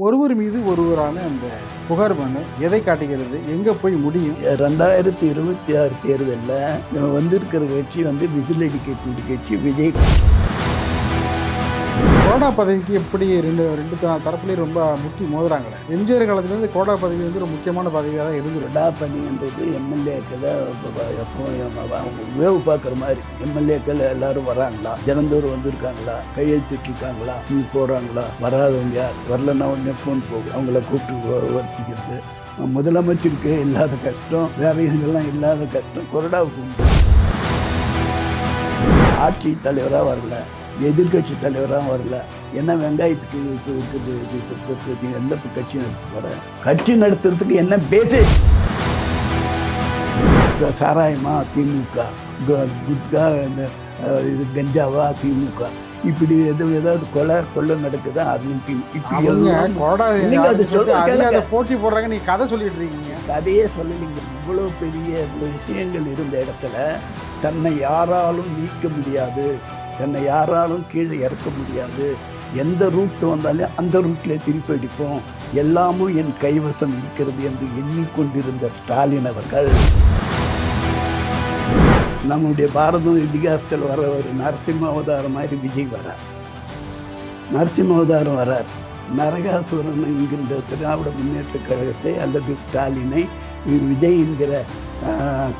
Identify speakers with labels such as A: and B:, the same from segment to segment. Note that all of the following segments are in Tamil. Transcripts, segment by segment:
A: ஒருவர் மீது ஒருவரான அந்த புகார் மனு எதை காட்டுகிறது, எங்கே போய் முடியும்?
B: 2026 தேர்தலில் வந்திருக்கிற கட்சி விசில் அடிக்கக்கூடிய கட்சி விஜய்.
A: கொறடா பதவிக்கு எப்படி ரெண்டு தரப்புலேயும் ரொம்ப முட்டி மோதுறாங்களே. எம்ஜிஆர் காலத்துலேருந்து கொறடா பதவி ஒரு முக்கியமான பதவியாக தான் இருந்தது.
B: கொறடா பணின்றது எம்எல்ஏக்களை எப்போ அவங்க வேவு பார்க்குற மாதிரி எம்எல்ஏக்கள் எல்லாரும் வராங்களா, தினந்தோறும் வந்திருக்காங்களா, கையெழுத்திட்டுருக்காங்களா, போகிறாங்களா, வராதவங்க யார், வரலன்னா உடனே ஃபோன் போகும், அவங்கள கூப்பிட்டு வர்த்திக்கிறது. முதலமைச்சருக்கு இல்லாத கஷ்டம், வேலைகள்லாம் இல்லாத கஷ்டம் கொறடாவுக்கு உண்டு. ஆட்சி தலைவராக வரல, எதிர்கட்சி தலைவராக வரல, என்ன வெங்காயத்துக்கு எந்த கட்சி நடத்த போகிற, கட்சி நடத்துறதுக்கு என்ன பேசேஜ்? சாராயமா திமுக, குட்கா இது கஞ்சாவா திமுக, இப்படி ஏதாவது கொள்ளை நடக்குதா அதுவும்
A: போட்டி போடுறாங்க. நீ கதை சொல்லிட்டு இருக்கீங்க.
B: கதையே சொல்லலைங்க. இவ்வளோ பெரிய விஷயங்கள் இருந்த இடத்துல தன்னை யாராலும் நீக்க முடியாது, தன்னை யாராலும் கீழே இறக்க முடியாது, எந்த ரூட் வந்தாலும் அந்த ரூட்டில் திருப்பி அடிப்போம், எல்லாமும் என் கைவசம் இருக்கிறது என்று எண்ணிக்கொண்டிருந்த ஸ்டாலின் அவர்கள் நம்முடைய பாரதம் இதிகாசத்தில் வர ஒரு நரசிம்ம அவதாரம் மாதிரி விஜய் வரார். நரசிம்ம அவதாரம் வரார். நரகாசுரன் என்கின்ற திராவிட முன்னேற்ற கழகத்தை அல்லது ஸ்டாலினை விஜய் என்கிற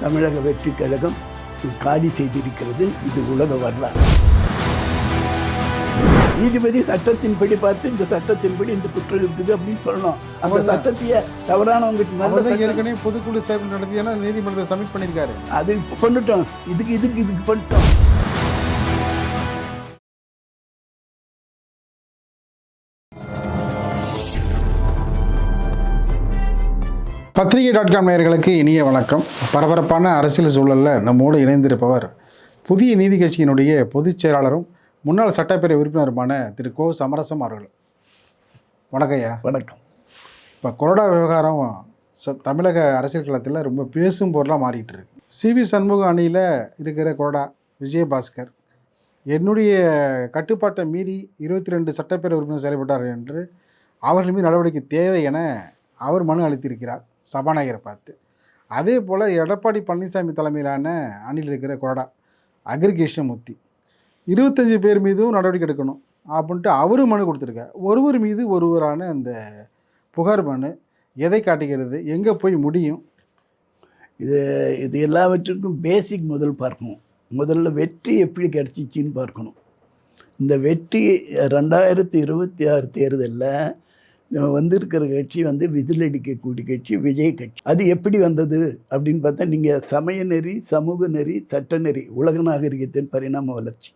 B: தமிழக வெற்றி கழகம் காலி செய்திருக்கிறது. இது உலக வரலாறு. நீதிபதி சட்டத்தின்படி பார்த்து இந்த சட்டத்தின்படி இந்த குற்றம் இருக்குது அப்படின்னு சொல்லணும். அந்த சட்டத்தையே தவறானவங்க
A: ஏற்கனவே பொதுக்குழு சேர்ப்பு நடத்தினா நீதிமன்றத்தை சப்மிட் பண்ணியிருக்காரு.
B: அது பண்ணிட்டோம். இதுக்கு பண்ணிட்டோம்.
A: பத்திரிகை.com நேயர்களுக்கு இனிய வணக்கம். பரபரப்பான அரசியல் சூழலில் நம்மோடு இணைந்திருப்பவர் புதிய நீதி கட்சியினுடைய பொதுச் செயலாளரும் முன்னாள் சட்டப்பேரவை உறுப்பினருமான திரு கோ. சமரசம் அவர்கள். வணக்கம் ஐயா.
B: வணக்கம்.
A: இப்போ கொறடா விவகாரம் தமிழக அரசியல் களத்தில் ரொம்ப பேசும் பொருளாக மாறிக்கிட்டு இருக்கு. சிவி சண்முகம் அணியில் இருக்கிற கொறடா விஜயபாஸ்கர் என்னுடைய கட்டுப்பாட்டை மீறி 22 சட்டப்பேரவை உறுப்பினர் செயல்பட்டார் என்று அவர்கள் மீது நடவடிக்கை தேவை என அவர் மனு அளித்திருக்கிறார் சபாநாயகரை பார்த்து. அதே போல் எடப்பாடி பழனிசாமி தலைமையிலான அணியில் இருக்கிற கொறடா அக்ரிகேஷன் 25 பேர் மீதும் நடவடிக்கை எடுக்கணும் அப்படின்ட்டு அவரும் மனு கொடுத்துருக்கார். ஒருவர் மீது ஒருவரான அந்த புகார் மனு எதை காட்டுகிறது, எங்கே போய் முடியும்?
B: இது எல்லாவற்றுக்கும் பேசிக் பார்க்கணும். முதல்ல வெற்றி எப்படி கிடச்சிச்சின்னு பார்க்கணும். இந்த வெற்றி 2026 தேர்தலில் வந்திருக்கிற கட்சி விசில் அடிக்கக்கூடிய கட்சி விஜய் கட்சி. அது எப்படி வந்தது அப்படின்னு பார்த்தா, நீங்கள் சமய நெறி, சமூக நெறி, சட்ட நெறி, உலக நாகரிகத்தின் பரிணாம வளர்ச்சி,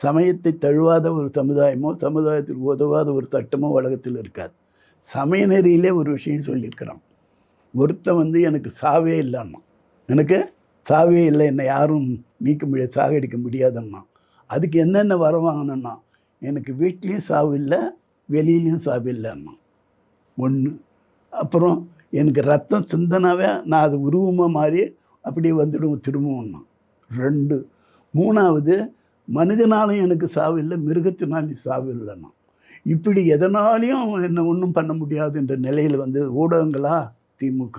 B: சமயத்தை தழுவாத ஒரு சமுதாயமோ சமுதாயத்திற்கு உதவாத ஒரு சட்டமோ உலகத்தில் இருக்காது. சமய நெறியிலே ஒரு விஷயம் சொல்லியிருக்கிறான். ஒருத்தன் எனக்கு சாவே இல்லைன்னா, எனக்கு சாவே இல்லை, என்னை யாரும் நீக்க முடியாது, சாகடிக்க முடியாதுன்னா, அதுக்கு என்னென்ன வர வாங்கணுன்னா, எனக்கு வீட்லேயும் சாவு இல்லை, வெளியிலையும் சாவு இல்லைன்னா ஒன்று. அப்புறம் எனக்கு ரத்தம் சிந்தனாவே நான் அது உருவமாக மாறி அப்படியே வந்துடும் திரும்பவும்னா 2. 3வது, மனிதனாலும் எனக்கு சாவு இல்லை, மிருகத்தினாலும் சாவு இல்லைன்னா. இப்படி எதனாலையும் என்னை ஒன்றும் பண்ண முடியாது என்ற நிலையில் ஊடகங்களா திமுக,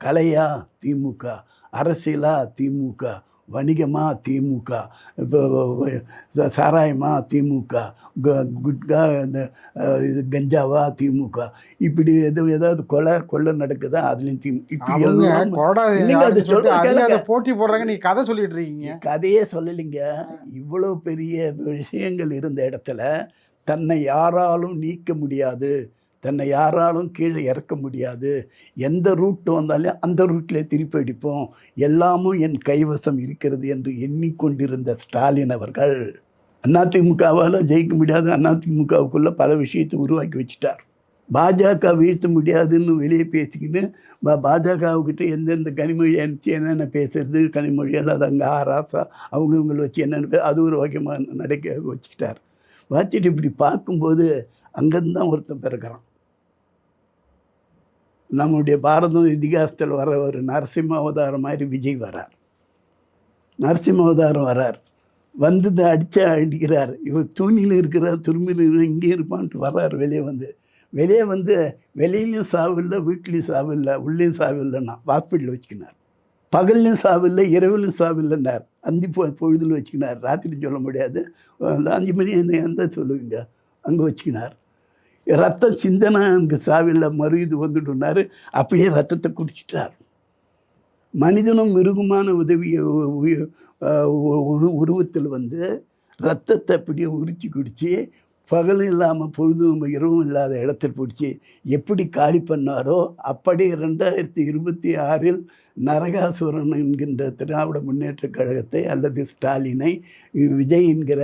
B: கலையா திமுக, அரசியலா திமுக, வணிகமா திமுக, இப்போ சாராயமா திமுக, குட்கா இது கஞ்சாவா திமுக, இப்படி ஏதாவது கொள்ளை நடக்குதா அதுலேயும்
A: போட்டி போடுறாங்க. நீ கதை சொல்லிட்டு இருக்கீங்க.
B: கதையே சொல்லலைங்க. இவ்வளோ பெரிய விஷயங்கள் இருந்த இடத்துல தன்னை யாராலும் நீக்க முடியாது, தன்னை யாராலும் கீழே இறக்க முடியாது, எந்த ரூட் வந்தாலும் அந்த ரூட்டில் திருப்பி அடிப்போம், எல்லாமும் என் கைவசம் இருக்கிறது என்று எண்ணிக்கொண்டிருந்த ஸ்டாலின் அவர்கள் அதிமுகவால் ஜெயிக்க முடியாது, அதிமுகவுக்குள்ளே பல விஷயத்தை உருவாக்கி வச்சுட்டார். பாஜக வீழ்த்த முடியாதுன்னு வெளியே பேசிக்கின்னு பாஜகவுக்கிட்ட எந்தெந்த கனிமொழி அனுப்பிச்சு என்னென்ன பேசுறது, கனிமொழியால் அது அங்கே ஆராசா அவங்களை வச்சு என்னென்ன அது ஒரு வகையாக நடக்க வச்சுக்கிட்டார். வச்சுட்டு இப்படி பார்க்கும்போது அங்கேருந்து தான் ஒருத்தன் பிறக்கிறான். நம்முடைய பாரதம் இதிகாசத்தில் வர ஒரு நரசிம்ம அவதாரம் மாதிரி விஜய் வரார். நரசிம்ம அவதாரம் வரார். அடிக்கிறார். இவர் தூணியில் இருக்கிறார், துரும்பியில் இங்கே இருப்பான்ட்டு வர்றார். வெளியே வெளியே வந்து வெளியிலையும் சாவு இல்லை, வீட்லேயும் சாவு இல்லை, உள்ளேயும் சாவு இல்லைன்னா ஹாஸ்பிட்டலில் வச்சுக்கினார். பகல்லையும் சாவு இல்லை, இரவுலையும் சாவு இல்லைன்னார். அந்தி பொழுதில் வச்சுக்கினார். ராத்திரின்னு சொல்ல முடியாது, 5 மணி எந்த சொல்லுவீங்க, அங்கே வச்சுக்கினார். ரத்தம் சிந்தனை அங்கே சாவில்லை, மறு இது வந்துட்டுனார். அப்படியே ரத்தத்தை குடிச்சிட்டார். மனிதனும் மிருகமான உருவத்தில் வந்து ரத்தத்தை அப்படியே உரிச்சு குடித்து பகலும் இல்லாமல் பொழுதும் இரவும் இல்லாத இடத்தில் பிடிச்சி எப்படி காலி பண்ணாரோ அப்படி 2026 நரகாசுரன் என்கின்ற திராவிட முன்னேற்றக் கழகத்தை அல்லது ஸ்டாலினை விஜய் என்கிற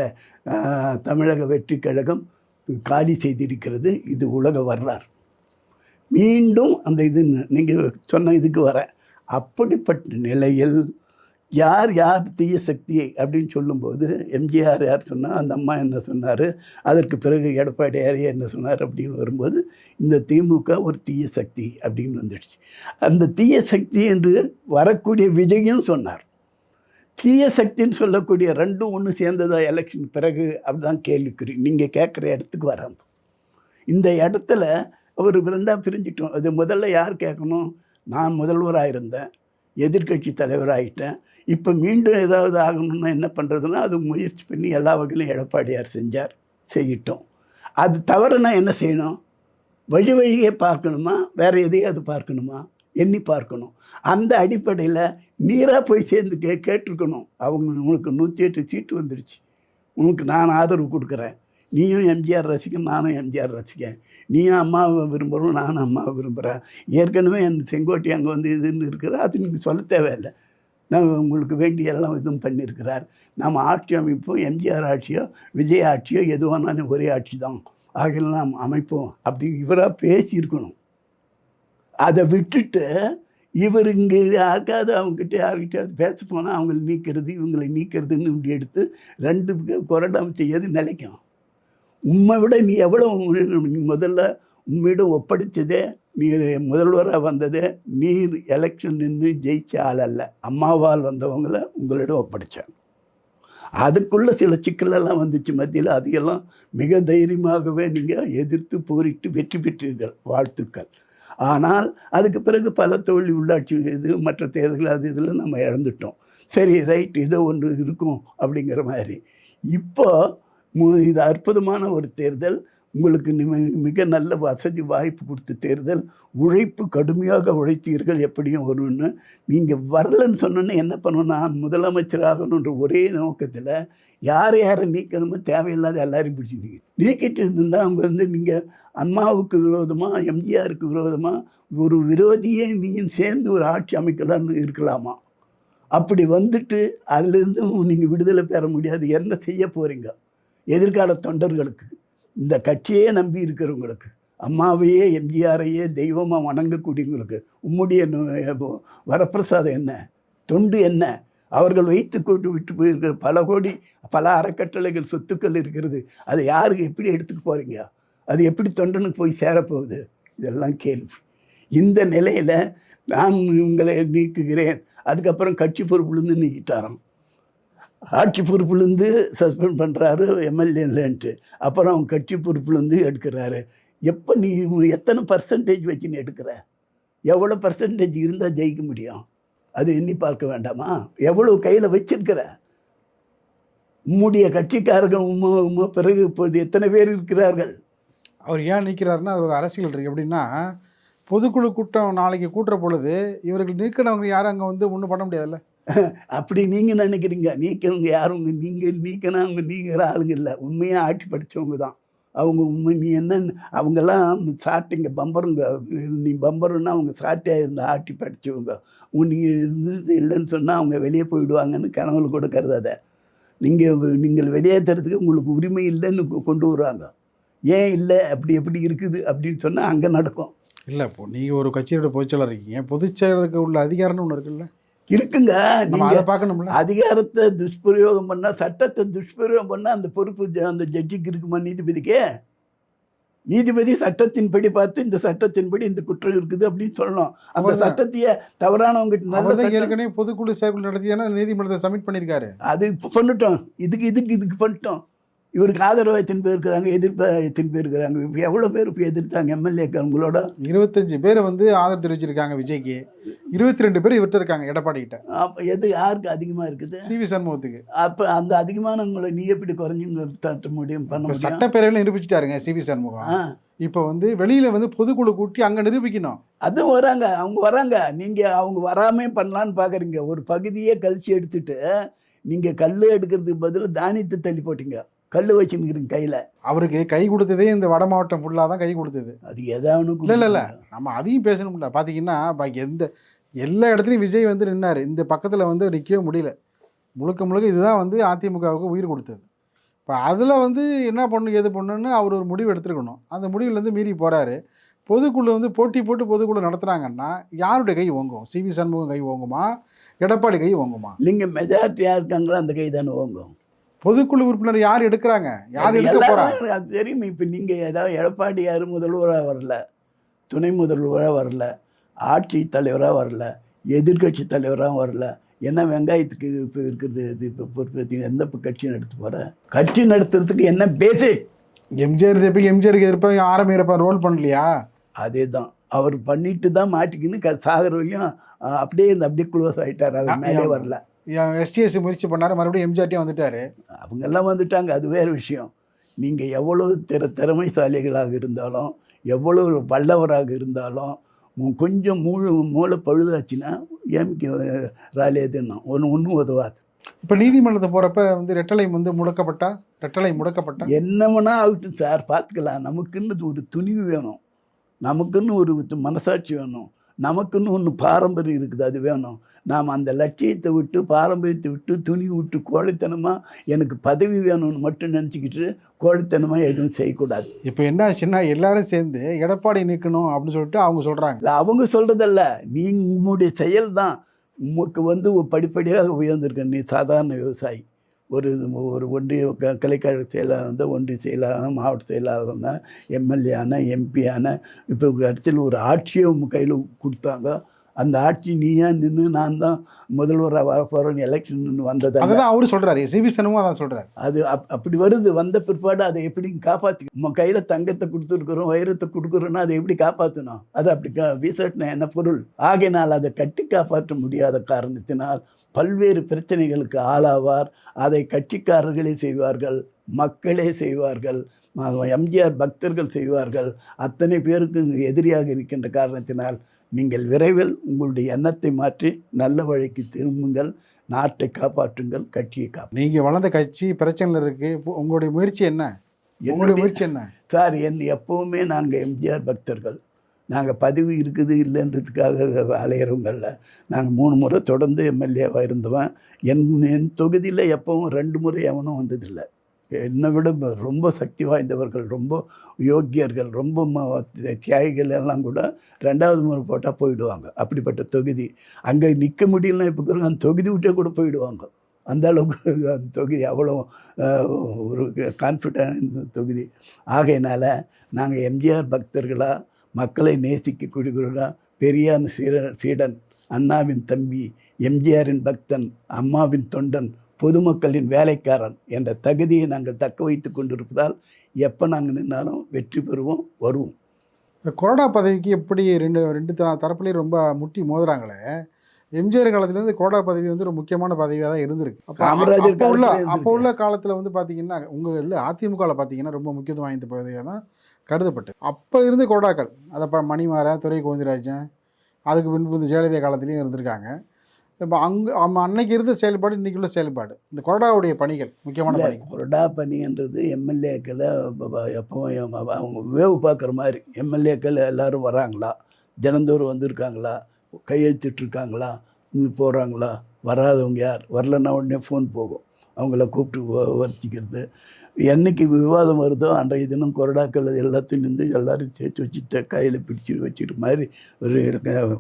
B: தமிழக வெற்றி கழகம் காலி செய்திருக்கிறது. இது உலக வரலாறு. மீண்டும் அந்த இது நீங்கள் சொன்ன இதுக்கு வரேன். அப்படிப்பட்ட நிலையில் யார் தீய சக்தியை அப்படின்னு சொல்லும்போது எம்ஜிஆர் யார் சொன்னால், அந்த அம்மா என்ன சொன்னார், அதற்கு பிறகு எடப்பாடியார் என்ன சொன்னார் அப்படின்னு வரும்போது இந்த திமுக ஒரு தீய சக்தி அப்படின்னு வந்துடுச்சு. அந்த தீய சக்தி என்று வரக்கூடிய விஜயும் சொன்னார். தீய சக்தின்னு சொல்லக்கூடிய ரெண்டும் ஒன்று சேர்ந்ததா எலெக்ஷன் பிறகு அப்படிதான் கேள்விக்குறி. நீங்கள் கேட்குற இடத்துக்கு வராங்க. இந்த இடத்துல ஒரு ரெண்டாக பிரிஞ்சிட்டோம். அது முதல்ல யார் கேட்கணும்? நான் முதல்வராக இருந்தேன், எதிர்கட்சி தலைவராகிட்டேன், இப்போ மீண்டும் ஏதாவது ஆகணும்னா என்ன பண்ணுறதுன்னா அது முயற்சி பண்ணி எல்லா வகையிலும் எடப்பாடியார் செய்யட்டும். அது தவறுனா என்ன செய்யணும்? வழியே பார்க்கணுமா, வேறு எதையாவது பார்க்கணுமா, எண்ணி பார்க்கணும். அந்த அடிப்படையில் நீராக போய் சேர்ந்து கேட்டிருக்கணும். உங்களுக்கு 108 சீட்டு வந்துடுச்சு, உனக்கு நான் ஆதரவு கொடுக்குறேன், நீயும் எம்ஜிஆர் ரசிகன், நானும் எம்ஜிஆர் ரசிகன், நீயும் அம்மாவை விரும்புகிறோம், நானும் அம்மாவை விரும்புகிறேன், ஏற்கனவே என் செங்கோட்டை அங்கே வந்து இதுன்னு இருக்கிற அது நீங்கள் சொல்ல தேவையில்லை, நான் உங்களுக்கு வேண்டிய எல்லாம் இதுவும் பண்ணியிருக்கிறார். நம்ம ஆட்சி அமைப்போம், எம்ஜிஆர் ஆட்சியோ விஜய் ஆட்சியோ எதுவானாலும் ஒரே ஆட்சி தான், ஆகிய நாம் அமைப்போம் அப்படின்னு இவராக பேசியிருக்கணும். அதை விட்டுட்டு இவர் இங்கே யாருக்காவது அவங்ககிட்ட யார்கிட்டயாவது பேச போனால் அவங்களை நீக்கிறது இவங்களை நீக்கிறதுன்னு இப்படி எடுத்து 2 கொறடாம செய்யாது நிலைக்கும். உண்மை விட நீ எவ்வளோ நீ முதல்ல உண்மையிடம் ஒப்படைச்சதே, நீ முதல்வராக வந்ததே நீர் எலெக்ஷன் நின்று ஜெயிச்ச ஆள் அல்ல, அம்மாவால் வந்தவங்களை உங்களிடம் ஒப்படைச்சாங்க. அதுக்குள்ளே சில சிக்கலெல்லாம் வந்துச்சு மத்தியில். அதையெல்லாம் மிக தைரியமாகவே நீங்கள் எதிர்த்து போரிட்டு வெற்றி பெற்றீர்கள், வாழ்த்துக்கள். ஆனால் அதுக்கு பிறகு பல தோல்வி, உள்ளாட்சி இது மற்ற தேர்தல் அது இதில் நம்ம இழந்துட்டோம். சரி ரைட், ஏதோ ஒன்று இருக்கும் அப்படிங்கிற மாதிரி. இப்போ இது அற்புதமான ஒரு தேர்தல், உங்களுக்கு மிக நல்ல வசதி வாய்ப்பு கொடுத்த தேர்தல், உழைப்பு கடுமையாக உழைத்தீர்கள் எப்படியும் வரும்னு. நீங்கள் வரலன்னு சொன்னோன்னே என்ன பண்ணணும்? நான் முதலமைச்சர் ஆகணுன்ற ஒரே நோக்கத்தில் யாரை நீக்கணுமோ தேவையில்லாத எல்லாரையும் பிடிச்சிருந்தீங்க. நீக்கிட்டு இருந்தால் அவங்க வந்து நீங்கள் அம்மாவுக்கு விரோதமாக எம்ஜிஆருக்கு விரோதமாக ஒரு விரோதியே நீங்கள் சேர்ந்து ஒரு ஆட்சி அமைக்கலான்னு இருக்கலாமா? அப்படி வந்துட்டு அதுலேருந்து நீங்கள் விடுதலை பெற முடியாது. என்ன செய்ய போகிறீங்க? எதிர்கால தொண்டர்களுக்கு, இந்த கட்சியே நம்பி இருக்கிறவங்களுக்கு, அம்மாவையே எம்ஜிஆரையே தெய்வமாக வணங்கக்கூடியவங்களுக்கு உம்முடைய வரப்பிரசாதம் என்ன, தொண்டு என்ன? அவர்கள் வைத்து கொண்டு விட்டு போயிருக்கிற பல கோடி பல அறக்கட்டளைகள் சொத்துக்கள் இருக்கிறது, அதை யாருக்கு எப்படி எடுத்துக்க போகிறீங்க? அது எப்படி தொண்டனுக்கு போய் சேரப்போகுது? இதெல்லாம் கேள்வி. இந்த நிலையில் நான் உங்களை நீக்குகிறேன், அதுக்கப்புறம் கட்சி பொறுப்புலேருந்து நீக்கிட்டாராம், ஆட்சி பொறுப்புலேருந்து சஸ்பெண்ட் பண்ணுறாரு எம்எல்ஏன்ட்டு, அப்புறம் அவங்க கட்சி பொறுப்புலேருந்து எடுக்கிறாரு. எப்போ நீ எத்தனை பர்சன்டேஜ் வச்சு நீ எடுக்கிற? எவ்வளோ பர்சன்டேஜ் இருந்தால் ஜெயிக்க முடியும்? அது எண்ணி பார்க்க வேண்டாமா? எவ்வளோ கையில் வச்சிருக்கிற? உம்முடைய கட்சிக்காரர்கள் பிறகு இப்போது எத்தனை பேர் இருக்கிறார்கள்?
A: அவர் ஏன் நீக்கிறாருன்னா அது ஒரு அரசியல் இருக்குது. எப்படின்னா, பொதுக்குழு கூட்டம் நாளைக்கு கூட்டுற பொழுது இவர்கள் நீக்கினவங்க யாரும் அங்கே வந்து ஒன்றும் பண்ண முடியாதுல்ல.
B: அப்படி நீங்கள் நினைக்கிறீங்க. நீக்கிறவங்க யாரும் நீங்கள் நீக்கினா அவங்க நீங்கிற ஆளுங்க இல்லை, உண்மையாக ஆட்சி படித்தவங்க தான் அவங்க. உண்மை நீ என்னன்னு அவங்கெல்லாம் சாட்டிங்க பம்பருங்க, நீ பம்பருன்னா அவங்க சாட்டியாக இருந்த ஆட்சி படித்தவங்க. நீங்கள் இருந்து இல்லைன்னு சொன்னால் அவங்க வெளியே போயிடுவாங்கன்னு கனவுல கூட கருதாத. நீங்கள் வெளியேற்றுறதுக்கு உங்களுக்கு உரிமை இல்லைன்னு கொண்டு வருவாங்க. ஏன் இல்லை, அப்படி எப்படி இருக்குது அப்படின்னு சொன்னால் அங்கே நடக்கும்.
A: இல்லை, இப்போது நீங்கள் ஒரு கட்சியோட பொதுச்செயலர் இருக்கீங்க, பொதுச்செயலருக்கு உள்ள அதிகாரம்னு ஒன்று இருக்குல்ல,
B: இருக்குங்க.
A: அதை பார்க்கணும்ல.
B: அதிகாரத்தை துஷ்பிரயோகம் பண்ணால், சட்டத்தை துஷ்பிரயோகம் பண்ணால் அந்த பொறுப்பு அந்த ஜட்ஜிக்கு இருக்குமா? நீதிபதிக்கே? நீதிபதி சட்டத்தின்படி பார்த்து இந்த சட்டத்தின்படி இந்த குற்றம் இருக்குது அப்படின்னு சொல்லணும். அந்த சட்டத்தையே தவறானவங்க
A: ஏற்கனவே பொதுக்குழு செயற்குழு நடத்தி தானே நீதிமன்றத்தை சப்மிட் பண்ணியிருக்காரு.
B: அது இப்போ பண்ணிட்டோம், இதுக்கு பண்ணிட்டோம். இவருக்கு ஆதரவாக எத்தனை பேர் இருக்கிறாங்க, எதிர்ப்பாக எத்தனை பேர் இருக்கிறாங்க, இப்போ எவ்வளோ பேர் இப்போ எதிர்த்தாங்க எம்எல்ஏக்கள் உங்களோட?
A: 25 பேர் வந்து ஆதரவு தெரிவிச்சிருக்காங்க விஜய்க்கு. 22 பேர் இவர்கிட்ட இருக்காங்க எடப்பாடி கிட்ட.
B: அப்போ எது யாருக்கு அதிகமாக இருக்குது?
A: சிவி சண்முகத்துக்கு.
B: அப்போ அந்த அதிகமானவங்களை நீ எப்படி குறைஞ்சி தட்ட முடியும், பண்ண
A: இப்போ
B: முடியும்?
A: சட்டப்பேரவையில் நிரூபிச்சிட்டாருங்க சிவி சண்முகம்.
B: ஆ
A: இப்போ வந்து வெளியில வந்து பொதுக்குழு கூட்டி அங்க நிரூபிக்கணும்.
B: அதுவும் வராங்க, அவங்க வராங்க. நீங்கள் அவங்க வராமே பண்ணலான்னு பார்க்குறீங்க. ஒரு பகுதியே கழிச்சு எடுத்துட்டு நீங்கள் கல் எடுக்கிறதுக்கு பதிலாக தானியத்தை தள்ளி போட்டீங்க. கல் வச்சுருக்கிறீங்க கையில்.
A: அவருக்கு கை கொடுத்ததே இந்த வட மாவட்டம் ஃபுல்லாக தான் கை கொடுத்தது.
B: அது ஏதாவது
A: இல்லை நம்ம அதையும் பேசணும்ல. பார்த்தீங்கன்னா எல்லா இடத்துலையும் விஜய் வந்து நின்னார். இந்த பக்கத்தில் வந்து நிற்கவே முடியல. முழுக்க இதுதான் வந்து அதிமுகவுக்கு உயிர் கொடுத்தது. இப்போ அதில் வந்து என்ன பண்ணணும் எது பண்ணணுன்னு அவர் ஒரு முடிவு எடுத்துருக்கணும். அந்த முடிவுலேருந்து மீறி போகிறாரு. பொதுக்குழு வந்து போட்டி போட்டு பொதுக்குழு நடத்துனாங்கன்னா யாருடைய கை ஓங்கும்? சிவி சண்முகம் கை ஓங்குமா, எடப்பாடி கை ஓங்குமா?
B: நீங்கள் மெஜாரிட்டியாக இருக்காங்களோ அந்த கை தானே ஓங்கும்.
A: பொதுக்குழு உறுப்பினர் யார் எடுக்கிறாங்க, யார் எடுக்க போகிறாங்க?
B: அது தெரியும். இப்போ நீங்கள் ஏதாவது எடப்பாடி யார் முதல்வராக வரல, துணை முதல்வராக வரல, ஆட்சி தலைவராக வரல, எதிர்கட்சி தலைவராக வரல. என்ன வெங்காயத்துக்கு இப்போ இருக்கிறது? இது இப்போ பொறுப்பு எந்த கட்சி நடத்த போகிற? கட்சி நடத்துறதுக்கு என்ன பேசிக்?
A: எம்ஜிஆர் எம்ஜிஆருக்கு எதிர்ப்பாக ஆரம்பிக்கிறப்ப ரோல் பண்ணலையா?
B: அதே தான் அவர் பண்ணிட்டு தான் மாட்டிக்கின்னு சாகர வரையும் அப்படியே க்ளோஸ் ஆகிட்டார். அது மேலே வரல.
A: எஸ்டிஎஸ்சி முயற்சி பண்ணார், மறுபடியும் எம்ஜிஆர்டியும் வந்துட்டார்.
B: அவங்கெல்லாம் வந்துட்டாங்க, அது வேறு விஷயம். நீங்கள் எவ்வளோ திறமைசாலிகளாக இருந்தாலும், எவ்வளோ வல்லவராக இருந்தாலும், கொஞ்சம் மூளை பழுதாச்சுன்னா ஏமிக்கு ராலியதுன்னா ஒன்றும் உதவாது.
A: இப்போ நீதிமன்றத்தை போகிறப்ப வந்து ரெட்டலை முடக்கப்பட்டா
B: என்னமுன்னா ஆகட்டும் சார், பார்த்துக்கலாம். நமக்குன்னு ஒரு துணிவு வேணும், நமக்குன்னு ஒரு மனசாட்சி வேணும், நமக்குன்னு ஒன்று பாரம்பரியம் இருக்குது, அது வேணும். நாம் அந்த லட்சியத்தை விட்டு, பாரம்பரியத்தை விட்டு, துணி விட்டு கோழைத்தனமாக எனக்கு பதவி வேணும்னு மட்டும் நினச்சிக்கிட்டு கோழைத்தனமாக எதுவும் செய்யக்கூடாது.
A: இப்போ என்ன ஆச்சுன்னா எல்லாரும் சேர்ந்து எடப்பாடி நிற்கணும் அப்படின்னு சொல்லிட்டு அவங்க சொல்கிறாங்க.
B: இல்லை, அவங்க சொல்கிறதல்ல, உங்களுடைய செயல் தான் உமக்கு வந்து படிப்படியாக உயர்ந்திருக்க. நீ சாதாரண விவசாயி, ஒரு ஒன்றிய கலைக்கழக செயலாளர் இருந்தால், ஒன்றிய செயலாளர், மாவட்ட செயலாளர்னா, எம்எல்ஏ ஆன, எம்பி ஆன, இப்போ கடைசியில் ஒரு ஆட்சியை உங்கள் கையில் கொடுத்தாங்க. அந்த ஆட்சி நீயா நின்று நான் தான் முதல்வராக வர போகிறேன்னு எலெக்ஷன் வந்தது.
A: அதுதான் அவரு சொல்கிறாரு, சிவி சண்முகம் அதான் சொல்கிறார்.
B: அது அப்படி வருது. வந்த பிற்பாடு அதை எப்படி காப்பாற்றி? நம்ம கையில் தங்கத்தை கொடுத்துருக்குறோம், வைரத்தை கொடுக்குறோன்னா அதை எப்படி காப்பாற்றணும்? அது அப்படி வீசட்டின என்ன பொருள்? ஆகையினால் அதை கட்டி காப்பாற்ற முடியாத காரணத்தினால் பல்வேறு பிரச்சனைகளுக்கு ஆளாவார். அதை கட்சிக்காரர்களே செய்வார்கள், மக்களே செய்வார்கள், எம்ஜிஆர் பக்தர்கள் செய்வார்கள். அத்தனை பேருக்கு எதிரியாக இருக்கின்ற காரணத்தினால் நீங்கள் விரைவில் உங்களுடைய எண்ணத்தை மாற்றி நல்ல வழிக்கு திரும்புங்கள், நாட்டை காப்பாற்றுங்கள், கட்சியை
A: நீங்கள் வளர்ந்த கட்சி பிரச்சனையில் இருக்குது. உங்களுடைய முயற்சி என்ன? உங்களுடைய முயற்சி என்ன
B: சார்? எப்போவுமே நாங்கள் எம்ஜிஆர் பக்தர்கள். நாங்கள் பதவி இருக்குது இல்லைன்றதுக்காக அலையிறவங்கள. நாங்கள் 3 முறை தொடர்ந்து எம்எல்ஏவாக இருந்தவன். என் தொகுதியில் எப்பவும் 2 முறை எவனும் வந்ததில்லை. என்னை விட ரொம்ப சக்தி வாய்ந்தவர்கள், ரொம்ப யோக்கியர்கள், ரொம்ப தியாகிகள் எல்லாம் கூட 2வது முறை போட்டால் போயிடுவாங்க. அப்படிப்பட்ட தொகுதி. அங்கே நிற்க முடியலன்னா இப்போ அந்த தொகுதி விட்டே கூட போயிடுவாங்க. அந்த அளவுக்கு அந்த தொகுதி அவ்வளோ ஒரு கான்ஃபிடன்ட் தொகுதி. ஆகையினால் நாங்கள் எம்ஜிஆர் பக்தர்களாக, மக்களை நேசிக்கக்கூடியவர்களாக, பெரியார் சீடன், அண்ணாவின் தம்பி, எம்ஜிஆரின் பக்தன், அம்மாவின் தொண்டன், பொதுமக்களின் வேலைக்காரன் என்ற தகுதியை நாங்கள் தக்க வைத்து கொண்டிருப்பதால் எப்போ நாங்கள் நின்னாலும் வெற்றி பெறுவோம், வருவோம்.
A: கொறடா பதவிக்கு எப்படி ரெண்டு தரப்புலேயும் ரொம்ப முட்டி மோதுறாங்களே. எம்ஜிஆர் காலத்துலேருந்து கொறடா பதவி வந்து ஒரு முக்கியமான பதவியாக தான் இருந்திருக்கு. அப்போ உள்ள காலத்தில் வந்து பார்த்தீங்கன்னா உங்கள் இல்லை அதிமுகவில் பார்த்தீங்கன்னா ரொம்ப முக்கியத்துவம் வாய்ந்த பதவியாக தான் கருதப்பட்டது. அப்போ இருந்து கொறடாக்கள், அதை மணிமாறன், துரை கோவிந்தராஜன், அதுக்கு பின்பு இந்த ஜெயலலிதா காலத்துலேயும் இருந்திருக்காங்க. இப்போ அன்னைக்கு இருந்த செயல்பாடு இன்றைக்குள்ள செயல்பாடு, இந்த கொறடாவுடைய பணிகள் முக்கியமான பணி.
B: கொறடா பணின்றது எம்எல்ஏக்களை எப்பவும் அவங்க வேவு பார்க்குற மாதிரி. எம்எல்ஏக்கள் எல்லோரும் வராங்களா, தினந்தோறும் வந்திருக்காங்களா, கையெழுத்திட்ருக்காங்களா, போகிறாங்களா, வராதவங்க யார், வரலன்னா உடனே ஃபோன் போகும், அவங்கள கூப்பிட்டு வச்சுக்கிறது. என்றைக்கு விவாதம் வருதோ அன்றைய தினம் கொறடாக்கள் எல்லாத்தையும் நின்று எல்லோரும் சேர்த்து வச்சு கையில் பிடிச்சி வச்சுக்கிற மாதிரி, ஒரு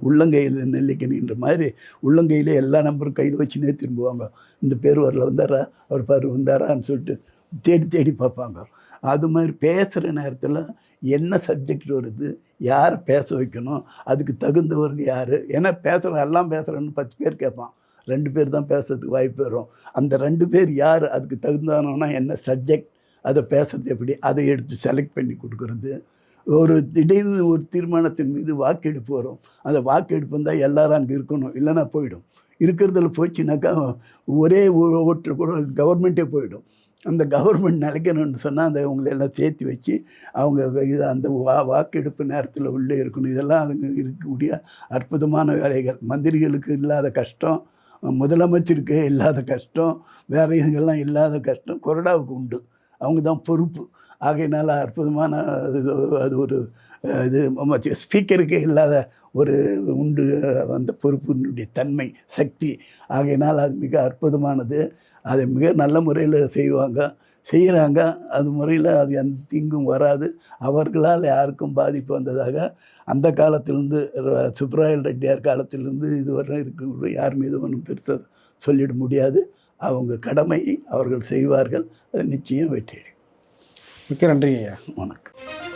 B: உள்ளங்கையில் நெல்லிக்கணின்ற மாதிரி உள்ளங்கையில் எல்லா நம்பரும் கையில் வச்சுனே திரும்புவாங்க. இந்த பேர் வரல, வந்தாரா, அவர் பாரு வந்தாரான்னு சொல்லிட்டு தேடி பார்ப்பாங்க. அது மாதிரி பேசுகிற நேரத்தில் என்ன சப்ஜெக்ட் வருது, யார் பேச வைக்கணும், அதுக்கு தகுந்தவர்கள் யார். ஏன்னா எல்லாம் பேசுகிறேன்னு 10 பேர் கேட்பான், 2 பேர் தான் பேசுறதுக்கு வாய்ப்பு வரும். அந்த 2 பேர் யார், அதுக்கு தகுந்தானோன்னா என்ன சப்ஜெக்ட், அதை பேசுறது எப்படி, அதை எடுத்து செலக்ட் பண்ணி கொடுக்குறது. ஒரு திடீர்னு ஒரு தீர்மானத்தின் மீது வாக்கெடுப்பு வரும். அந்த வாக்கெடுப்பு வந்தால் எல்லாரும் அங்கே இருக்கணும், இல்லைன்னா போயிடும். இருக்கிறதுல போச்சுனாக்கா ஒரே ஓட்டு கூட கவர்மெண்ட்டே போயிடும். அந்த கவர்மெண்ட் நிலைக்கணும்னு சொன்னால் அந்த அவங்கள எல்லாம் சேர்த்து வச்சு அவங்க இது அந்த வாக்கெடுப்பு நேரத்தில் உள்ளே இருக்கணும். இதெல்லாம் அதுங்க இருக்கக்கூடிய அற்புதமான வேலைகள். மந்திரிகளுக்கு இல்லாத கஷ்டம், முதலமைச்சருக்கு இல்லாத கஷ்டம், வேற இதுங்கெல்லாம் இல்லாத கஷ்டம் கொறடாவுக்கு உண்டு. அவங்க தான் பொறுப்பு. ஆகையினால அற்புதமான அது ஒரு இது ஸ்பீக்கருக்கே இல்லாத ஒரு உண்டு அந்த பொறுப்பினுடைய தன்மை, சக்தி. ஆகையினால் அது மிக அற்புதமானது. அதை மிக நல்ல முறையில் செய்கிறாங்க. அது முறையில் அது எந்த தீங்கும் வராது. அவர்களால் யாருக்கும் பாதிப்பு வந்ததாக அந்த காலத்திலேருந்து சுப்ராயல் ரெட்டியார் காலத்திலேருந்து இதுவரை இருக்கிற யார் மீது ஒன்றும் பெருசாக சொல்லிட முடியாது. அவங்க கடமையை அவர்கள் செய்வார்கள். அது நிச்சயம் வெற்றியடையும்.
A: மிக்க நன்றி ஐயா.
B: வணக்கம்.